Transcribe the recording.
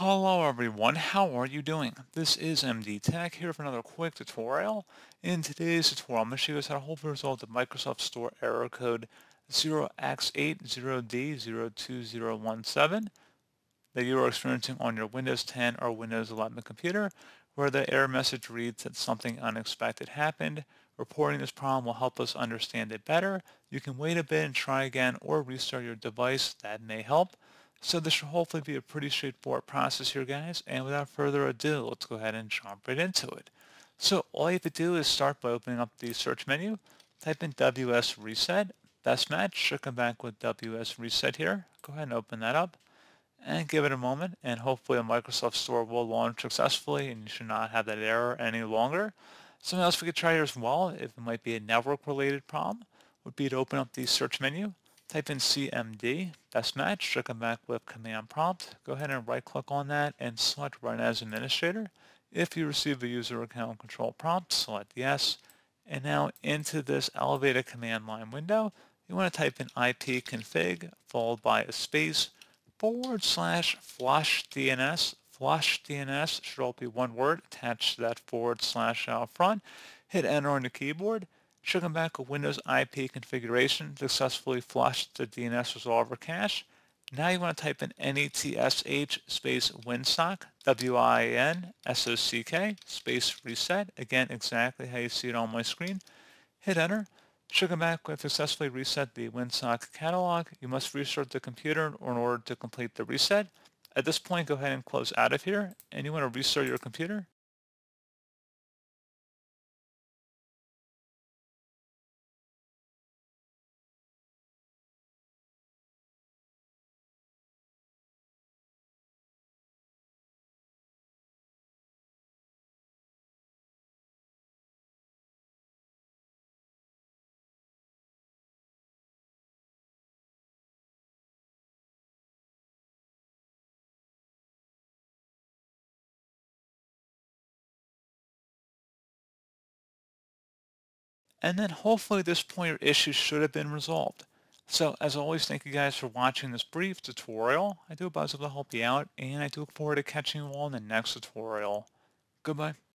Hello everyone, how are you doing? This is MD Tech here for another quick tutorial. In today's tutorial, I'm going to show you guys how to hopefully resolve the Microsoft Store error code 0x80D02017 that you are experiencing on your Windows 10 or Windows 11 computer, where the error message reads that something unexpected happened. Reporting this problem will help us understand it better. You can wait a bit and try again or restart your device. That may help. So this should hopefully be a pretty straightforward process here, guys. And without further ado, let's go ahead and jump right into it. So all you have to do is start by opening up the search menu, type in WS Reset. Best match should come back with WS Reset here. Go ahead and open that up and give it a moment, and hopefully the Microsoft Store will launch successfully and you should not have that error any longer. Something else we could try here as well, if it might be a network related problem, would be to open up the search menu, type in CMD, best match, should come back with command prompt. Go ahead and right click on that and select run as administrator. If you receive a user account control prompt, select yes. And now into this elevated command line window, you want to type in ipconfig followed by a space /flush DNS. Flush DNS should all be one word attached to that / out front. Hit enter on the keyboard. Should come back with Windows IP configuration. Successfully flushed the DNS resolver cache. Now you want to type in netsh space winsock, WINSOCK, space reset. Again, exactly how you see it on my screen. Hit enter. Should come back with successfully reset the WinSock catalog. You must restart the computer in order to complete the reset. At this point, go ahead and close out of here, and you want to restart your computer. And then hopefully at this point your issue should have been resolved. So as always, thank you guys for watching this brief tutorial. I do hope I was able to help you out, and I do look forward to catching you all in the next tutorial. Goodbye.